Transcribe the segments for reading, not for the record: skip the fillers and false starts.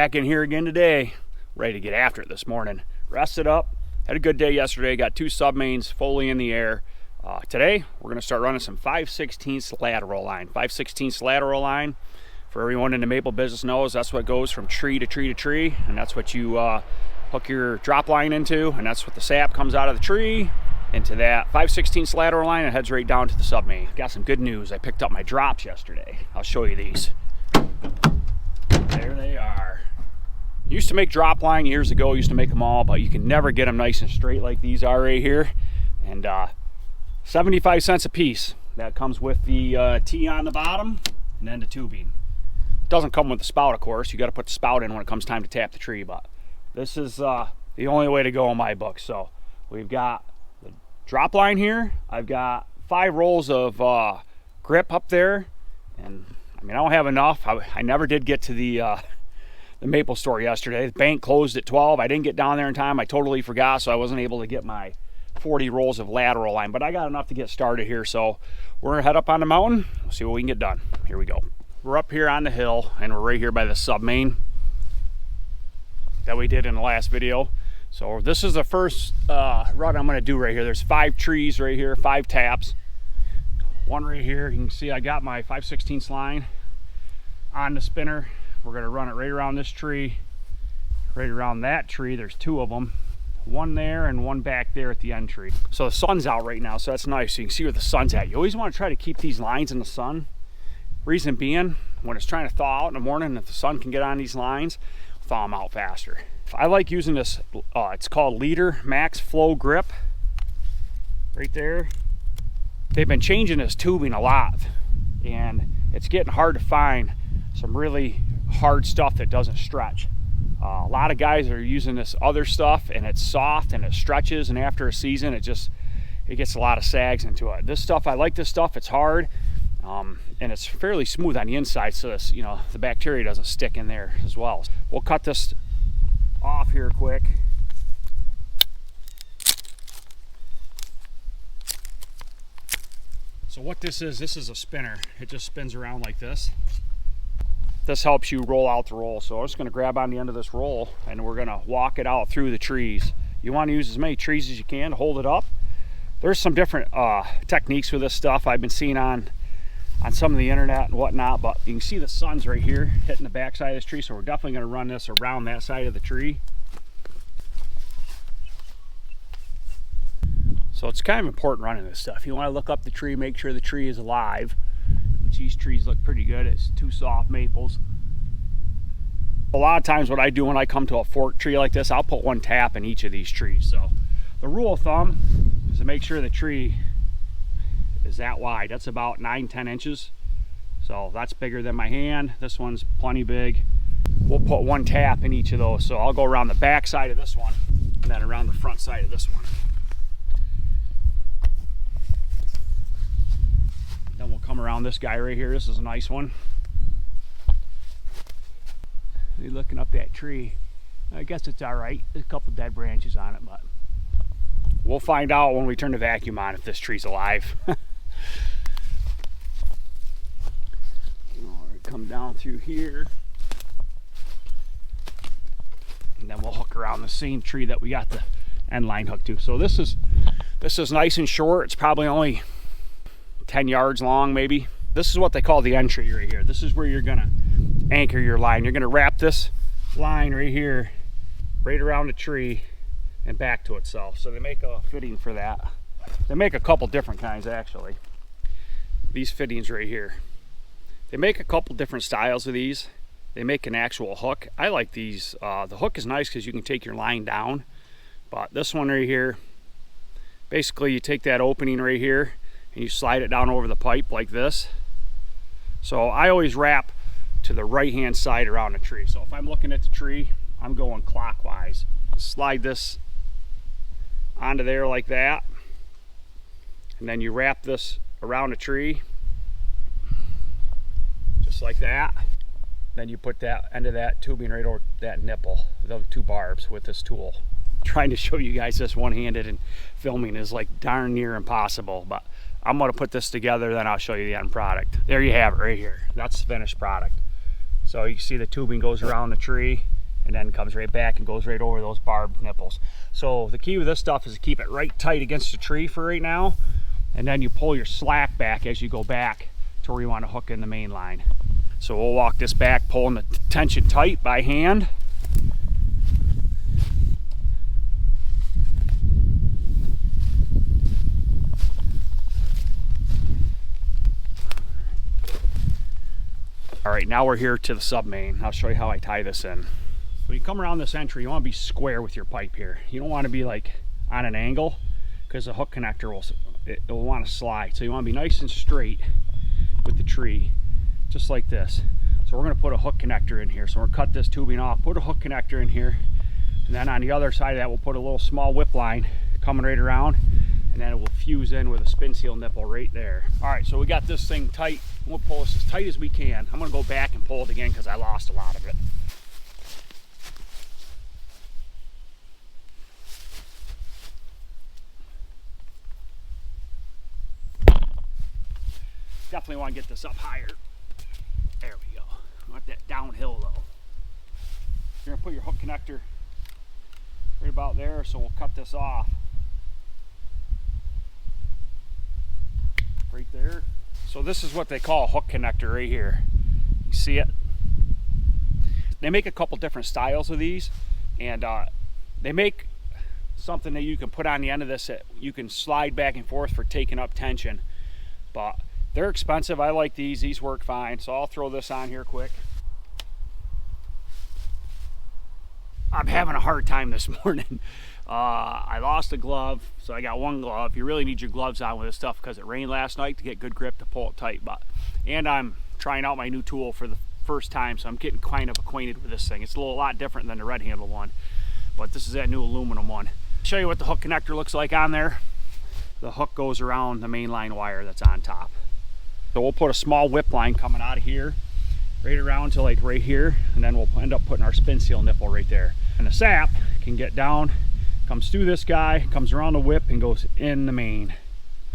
back in here again today, ready to get after it this morning. Rested up, had a good day yesterday, got 2 submains fully in the air. Today, we're gonna start running some 5/16 lateral line. 5/16 lateral line, for everyone in the maple business knows, that's what goes from tree to tree to tree, and that's what you hook your drop line into, and that's what the sap comes out of the tree into that 5/16 lateral line and heads right down to the submain. Got some good news. I picked up my drops yesterday. I'll show you these. There they are. Used to make drop line years ago, used to make them all, but you can never get them nice and straight like these are right here. And 75 cents a piece. That comes with the T on the bottom and then the tubing. Doesn't come with the spout, of course. You got to put the spout in when it comes time to tap the tree, but this is the only way to go in my book. So we've got the drop line here. I've got 5 rolls of grip up there, and I mean, I don't have enough. I never did get to the maple store yesterday. The bank closed at 12. I didn't get down there in time. I totally forgot, so I wasn't able to get my 40 rolls of lateral line, but I got enough to get started here. So we're gonna head up on the mountain. We'll see what we can get done. Here we go. We're up here on the hill, and we're right here by the submain that we did in the last video. So this is the first run I'm gonna do right here. There's 5 trees right here, 5 taps. One right here. You can see I got my 5/16 line on the spinner. We're gonna run it right around this tree, right around that tree. There's 2 of them, one there and one back there at the end tree. So the sun's out right now, so that's nice. So you can see where the sun's at. You always want to try to keep these lines in the sun. Reason being, when it's trying to thaw out in the morning, if the sun can get on these lines, thaw them out faster. I like using this, it's called Leader Max Flow Grip, right there. They've been changing this tubing a lot, and it's getting hard to find some really hard stuff that doesn't stretch. A lot of guys are using this other stuff, and it's soft and it stretches, and after a season it gets a lot of sags into it. This stuff, I like this stuff. It's hard, and it's fairly smooth on the inside, so this, the bacteria doesn't stick in there as well. We'll cut this off here quick. So what this is a spinner. It just spins around like this. This helps you roll out the roll. So I'm just gonna grab on the end of this roll, and we're gonna walk it out through the trees. You wanna use as many trees as you can to hold it up. There's some different techniques with this stuff I've been seeing on some of the internet and whatnot, but you can see the sun's right here hitting the back side of this tree, so we're definitely gonna run this around that side of the tree. So it's kind of important running this stuff. You want to look up the tree, make sure the tree is alive, which these trees look pretty good. It's 2 soft maples. A lot of times what I do when I come to a forked tree like this, I'll put 1 tap in each of these trees. So the rule of thumb is to make sure the tree is that wide. That's about 9-10 inches. So that's bigger than my hand. This one's plenty big. We'll put 1 tap in each of those. So I'll go around the back side of this one and then around the front side of this one. Then we'll come around this guy right here. This is a nice one. You're looking up that tree. I guess it's all right. There's a couple dead branches on it, but we'll find out when we turn the vacuum on if this tree's alive. Come down through here, and then we'll hook around the same tree that we got the end line hooked to. So this is nice and short. It's probably only 10 yards long, maybe. This is what they call the end tree right here. This is where you're gonna anchor your line. You're gonna wrap this line right here, right around the tree and back to itself. So they make a fitting for that. They make a couple different kinds, actually. These fittings right here. They make a couple different styles of these. They make an actual hook. I like these. The hook is nice because you can take your line down. But this one right here, basically you take that opening right here and you slide it down over the pipe like this. So I always wrap to the right hand side around the tree. So if I'm looking at the tree, I'm going clockwise. Slide this onto there like that, and then you wrap this around the tree just like that. Then you put that end of that tubing right over that nipple, those 2 barbs with this tool. Trying to show you guys this one-handed and filming is like darn near impossible, but I'm going to put this together, then I'll show you the end product. There you have it right here. That's the finished product. So you see the tubing goes around the tree, and then comes right back and goes right over those barbed nipples. So the key with this stuff is to keep it right tight against the tree for right now, and then you pull your slack back as you go back to where you want to hook in the main line. So we'll walk this back, pulling the tension tight by hand. All right, now we're here to the sub main. I'll show you how I tie this in. When you come around this entry, you want to be square with your pipe here. You don't want to be like on an angle, because the hook connector will want to slide. So you want to be nice and straight with the tree, just like this. So we're going to put a hook connector in here. So we're going to cut this tubing off, put a hook connector in here, and then on the other side of that we'll put a little small whip line coming right around, and then it will fuse in with a spin seal nipple right there. All right, so we got this thing tight. We'll pull this as tight as we can. I'm going to go back and pull it again because I lost a lot of it. Definitely want to get this up higher. There we go. I want that downhill though. You're going to put your hook connector right about there, so we'll cut this off. Right there. So this is what they call a hook connector right here. You see it? They make a couple different styles of these, and they make something that you can put on the end of this that you can slide back and forth for taking up tension. But they're expensive. I like these. These work fine. So I'll throw this on here quick. I'm having a hard time this morning. I lost a glove, so I got one glove. You really need your gloves on with this stuff because it rained last night to get good grip to pull it tight. And I'm trying out my new tool for the first time, so I'm getting kind of acquainted with this thing. It's a lot different than the red handle one, but this is that new aluminum one. I'll show you what the hook connector looks like on there. The hook goes around the main line wire that's on top. So we'll put a small whip line coming out of here, right around to like right here, and then we'll end up putting our spin seal nipple right there. And the sap can get down, comes through this guy, comes around the whip, and goes in the main.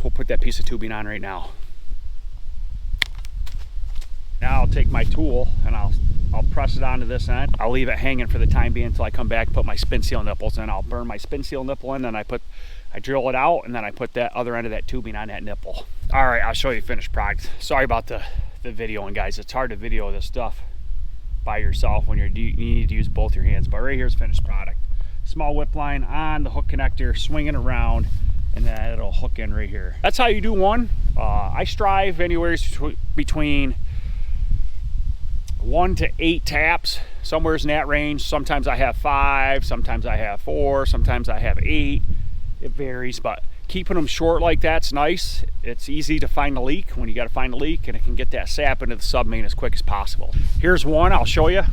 We'll put that piece of tubing on right now. Now I'll take my tool and I'll press it onto this end. I'll leave it hanging for the time being until I come back and put my spin seal nipples in. I'll burn my spin seal nipple in, then I drill it out, and then I put that other end of that tubing on that nipple. All right, I'll show you finished product. Sorry about the videoing, guys. It's hard to video this stuff by yourself when you need to use both your hands. But right here's finished product. Small whip line on the hook connector, swinging around, and then it'll hook in right here. That's how you do one. I strive anywhere between 1 to 8 taps, somewhere in that range. Sometimes I have 5, sometimes I have 4, sometimes I have 8. It varies, but keeping them short like that's nice. It's easy to find a leak when you got to find a leak, and it can get that sap into the sub main as quick as possible. Here's one I'll show you.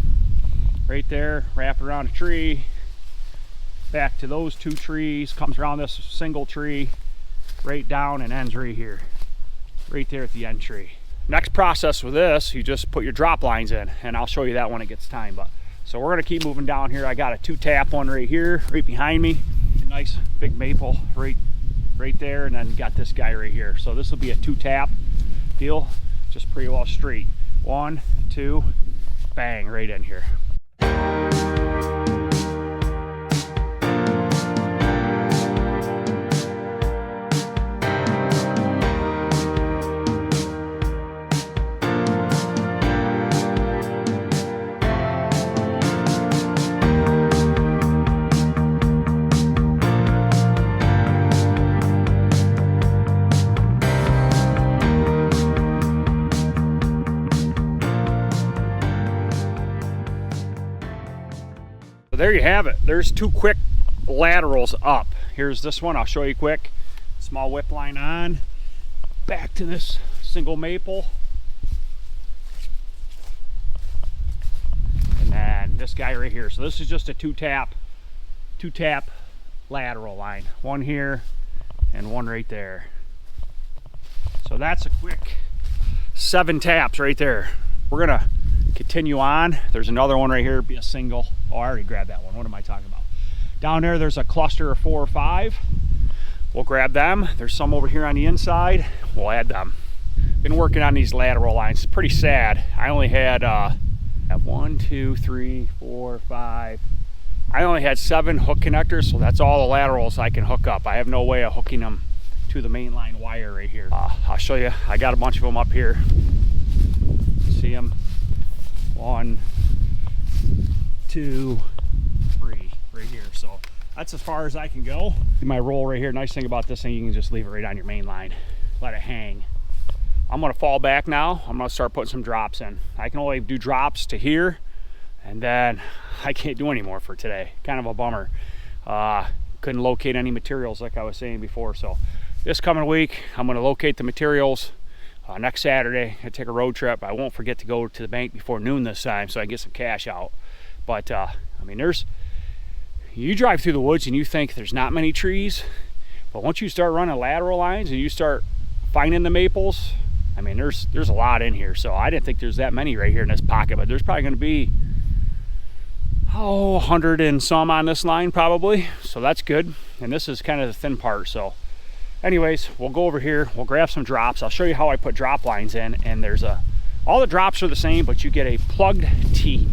Right there, wrap around a tree, back to those 2 trees, comes around this single tree, right down and ends right here, right there at the end tree. Next process with this, you just put your drop lines in, and I'll show you that when it gets time. But so we're gonna keep moving down here. I got a 2-tap one right here, right behind me. A nice big maple right there, and then got this guy right here. So this will be a 2-tap deal, just pretty well straight. 1, 2, bang, right in here. There you have it. There's 2 quick laterals up. Here's this one. I'll show you quick. Small whip line on. Back to this single maple. And then this guy right here. So this is just a 2-tap lateral line. One here and one right there. So that's a quick 7 taps right there. We're gonna continue on. There's another one right here, be a single. Oh, I already grabbed that one. What am I talking about? Down there's a cluster of 4 or 5. We'll grab them. There's some over here on the inside. We'll add them. Been working on these lateral lines. It's pretty sad. I only had have 1, 2, 3, 4, 5. I only had 7 hook connectors, so that's all the laterals I can hook up. I have no way of hooking them to the main line wire right here. I'll show you. I got a bunch of them up here. See them? 1, 2, 3 right here. So that's as far as I can go. My roll right here. Nice thing about this thing, you can just leave it right on your main line. Let it hang. I'm gonna fall back now. I'm gonna start putting some drops in. I can only do drops to here, and then I can't do any more for today. Kind of a bummer. Couldn't locate any materials like I was saying before. So this coming week, I'm gonna locate the materials. Next Saturday, I take a road trip. I won't forget to go to the bank before noon this time so I can get some cash out. But I mean, you drive through the woods and you think there's not many trees, but once you start running lateral lines and you start finding the maples, I mean, there's a lot in here. So I didn't think there's that many right here in this pocket, but there's probably going to be 100 and some on this line probably. So that's good. And this is kind of the thin part. So anyways, we'll go over here, we'll grab some drops. I'll show you how I put drop lines in. And all the drops are the same, but you get a plugged T.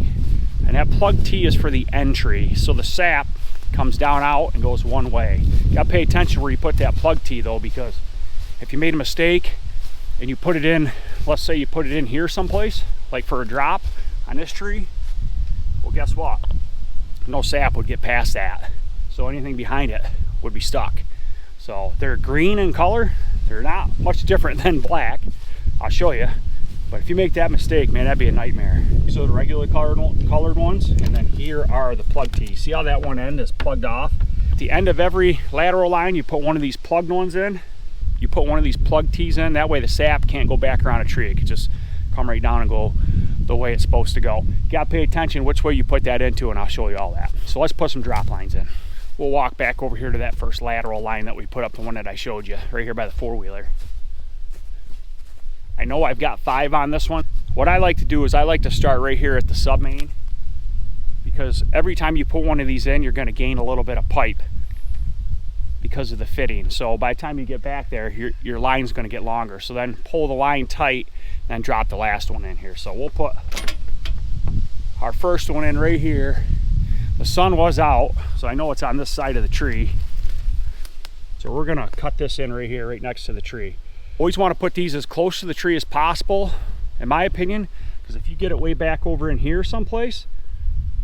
And that plugged T is for the entry. So the sap comes down out and goes one way. You gotta pay attention where you put that plug T though, because if you made a mistake and you put it in, let's say you put it in here someplace, like for a drop on this tree, well, guess what? No sap would get past that. So anything behind it would be stuck. So they're green in color. They're not much different than black. I'll show you. But if you make that mistake, man, that'd be a nightmare. These are the regular colored ones, and then here are the plug T's. See how that one end is plugged off? At the end of every lateral line, you put one of these plugged ones in. You put one of these plug T's in. That way the sap can't go back around a tree. It could just come right down and go the way it's supposed to go. You gotta pay attention which way you put that into, and I'll show you all that. So let's put some drop lines in. We'll walk back over here to that first lateral line that we put up, the one that I showed you, right here by the four-wheeler. I know I've got 5 on this one. What I like to do is I like to start right here at the sub main, because every time you put one of these in, you're gonna gain a little bit of pipe because of the fitting. So by the time you get back there, your line's gonna get longer. So then pull the line tight, then drop the last one in here. So we'll put our first one in right here. The sun was out, so I know it's on this side of the tree. So we're gonna cut this in right here, right next to the tree. Always want to put these as close to the tree as possible, in my opinion, because if you get it way back over in here someplace,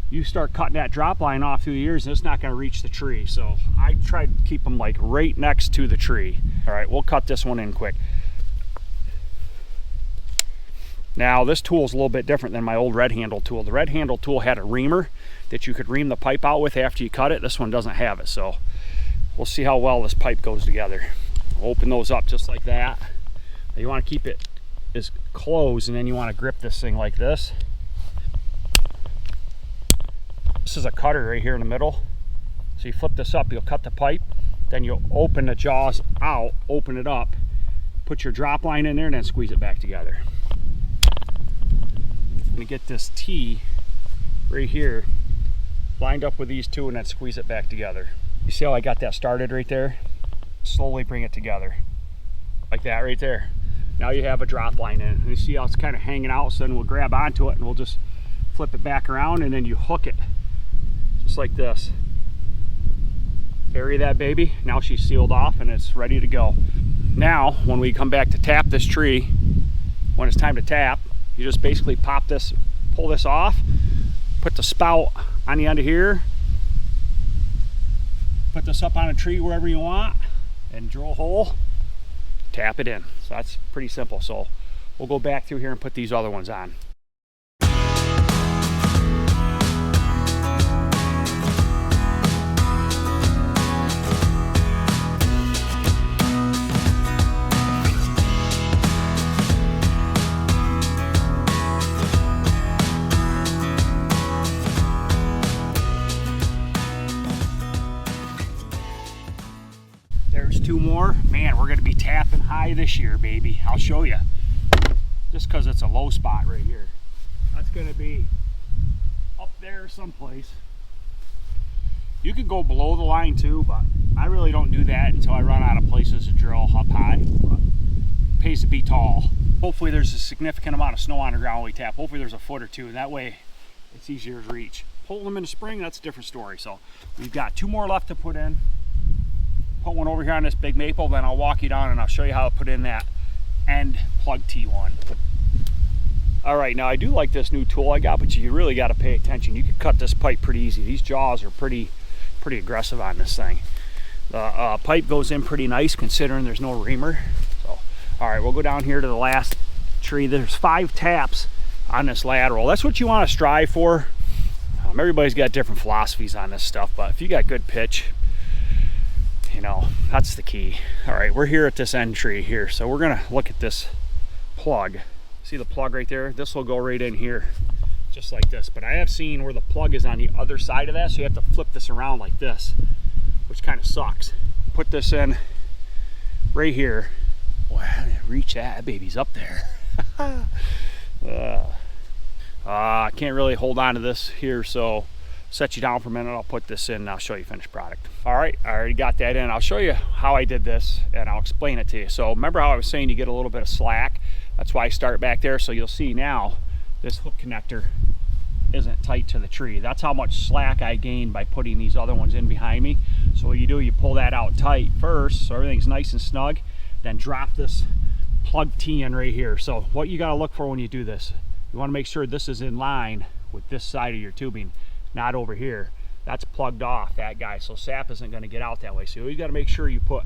you start cutting that drop line off through the ears and it's not going to reach the tree. So I try to keep them like right next to the tree. All right, we'll cut this one in quick. Now this tool is a little bit different than my old red handle tool. The red handle tool had a reamer that you could ream the pipe out with after you cut it. This one doesn't have it, so we'll see how well this pipe goes together. Open those up just like that. You want to keep it as closed, and then you want to grip this thing like this. This is a cutter right here in the middle. So you flip this up, you'll cut the pipe, then you'll open the jaws out, open it up, put your drop line in there, and then squeeze it back together. I'm gonna get this T right here lined up with these two and then squeeze it back together. You see how I got that started right there? Slowly bring it together like that right there. Now you have a drop line in, and you see how it's kind of hanging out. So then we'll grab onto it and we'll just flip it back around, and then you hook it just like this. Bury that baby. Now she's sealed off and it's ready to go. Now when we come back to tap this tree, when it's time to tap, you just basically pop this, pull this off, put the spout on the end of here, put this up on a tree wherever you want, and drill a hole, tap it in. So that's pretty simple. So we'll go back through here and put these other ones on. There's 2 more. Man, we're gonna be tapping high this year, baby. I'll show you. Just because it's a low spot right here. That's gonna be up there someplace. You could go below the line too, but I really don't do that until I run out of places to drill up high. But it pays to be tall. Hopefully there's a significant amount of snow on the ground when we tap. Hopefully there's a foot or two, and that way it's easier to reach. Pulling them in the spring, that's a different story. So we've got 2 more left to put in. Put one over here on this big maple, then I'll walk you down and I'll show you how to put in that end plug T1. All right, now I do like this new tool I got, but you really got to pay attention. You can cut this pipe pretty easy. These jaws are pretty aggressive on this thing. The pipe goes in pretty nice considering there's no reamer. So, all right, we'll go down here to the last tree. There's 5 taps on this lateral. That's what you want to strive for. Everybody's got different philosophies on this stuff, but if you got good pitch, you know, that's the key. All right, we're here at this end tree here, so we're gonna look at this plug. See the plug right there? This will go right in here, just like this. But I have seen where the plug is on the other side of that, so you have to flip this around like this, which kind of sucks. Put this in right here. Boy, I didn't reach that. That baby's up there. I can't really hold on to this here, so set you down for a minute. I'll put this in and I'll show you finished product. All right, I already got that in. I'll show you how I did this and I'll explain it to you. So remember how I was saying you get a little bit of slack? That's why I start back there. So you'll see now this hook connector isn't tight to the tree. That's how much slack I gained by putting these other ones in behind me. So what you do, you pull that out tight first so everything's nice and snug, then drop this plug T in right here. So what you got to look for when you do this, you want to make sure this is in line with this side of your tubing, not over here. That's plugged off, that guy, so sap isn't going to get out that way. So you got to make sure you put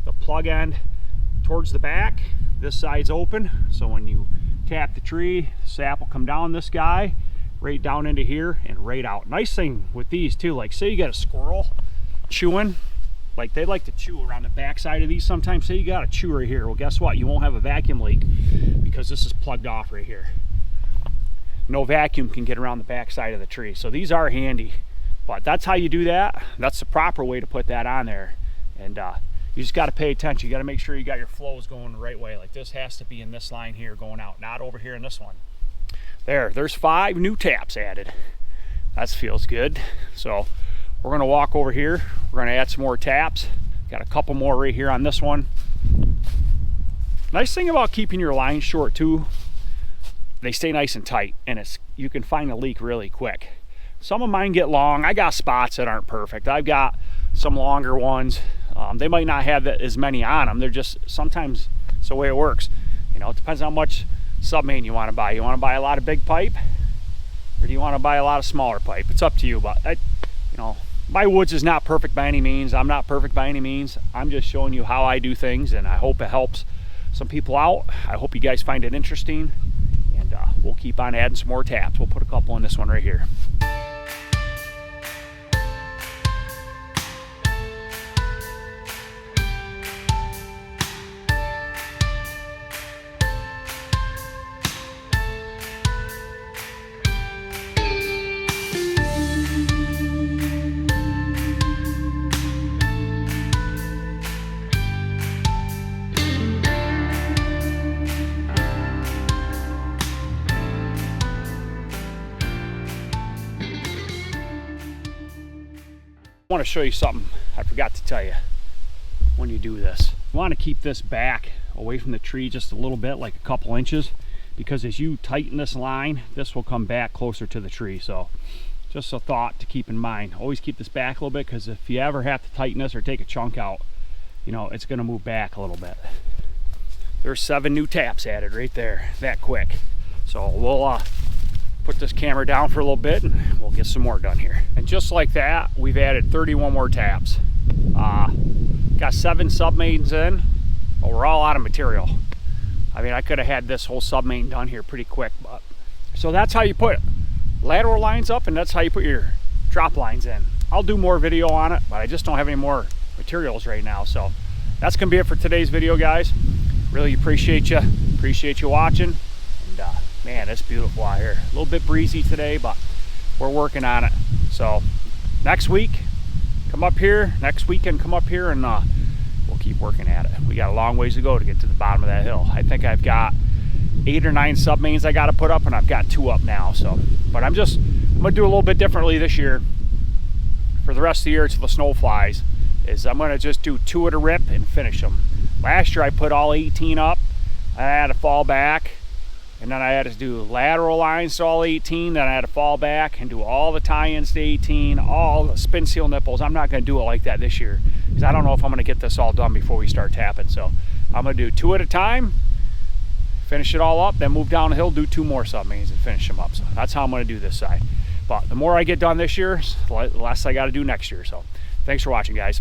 the plug end towards the back. This side's open, so when you tap the tree, sap will come down this guy, right down into here and right out. Nice thing with these too, like say you got a squirrel chewing, like they like to chew around the back side of these sometimes. Say you got a chew right here, well guess what, you won't have a vacuum leak because this is plugged off right here. No vacuum can get around the back side of the tree. So these are handy, but that's how you do that. That's the proper way to put that on there. And you just got to pay attention. You got to make sure you got your flows going the right way. Like this has to be in this line here going out, not over here in this one. There's 5 new taps added. That feels good. So we're gonna walk over here. We're gonna add some more taps. Got a couple more right here on this one. Nice thing about keeping your lines short too, they stay nice and tight, and you can find a leak really quick. Some of mine get long. I got spots that aren't perfect. I've got some longer ones. They might not have as many on them. They're just, sometimes it's the way it works. You know, it depends on how much sub-main you want to buy. You want to buy a lot of big pipe, or do you want to buy a lot of smaller pipe? It's up to you. But you know, my woods is not perfect by any means. I'm not perfect by any means. I'm just showing you how I do things, and I hope it helps some people out. I hope you guys find it interesting. We'll keep on adding some more taps. We'll put a couple in this one right here. I want to show you something I forgot to tell you when you do this. You want to keep this back away from the tree just a little bit, like a couple inches, because as you tighten this line, this will come back closer to the tree. So just a thought to keep in mind. Always keep this back a little bit, because if you ever have to tighten this or take a chunk out, you know, it's going to move back a little bit. There's 7 new taps added right there, that quick. So we'll put this camera down for a little bit and we'll get some more done here. And just like that, we've added 31 more taps. Got 7 sub-mains in, but we're all out of material. I mean, I could have had this whole sub-main done here pretty quick, but so that's how you put lateral lines up, and that's how you put your drop lines in. I'll do more video on it, but I just don't have any more materials right now. So that's gonna be it for today's video, guys. Really appreciate you watching. And man, it's beautiful out here. A little bit breezy today, but we're working on it. So next week, come up here. Next weekend, come up here, and we'll keep working at it. We got a long ways to go to get to the bottom of that hill. I think I've got 8 or 9 sub-mains I got to put up, and I've got 2 up now. So, but I'm gonna do a little bit differently this year. For the rest of the year, till the snow flies, is I'm gonna just do 2 at a rip and finish them. Last year I put all 18 up, I had to fall back, and then I had to do lateral lines to all 18. Then I had to fall back and do all the tie-ins to 18, all the spin seal nipples. I'm not going to do it like that this year because I don't know if I'm going to get this all done before we start tapping. So I'm going to do 2 at a time, finish it all up, then move down the hill, do 2 more sub mains and finish them up. So that's how I'm going to do this side. But the more I get done this year, the less I got to do next year. So thanks for watching, guys.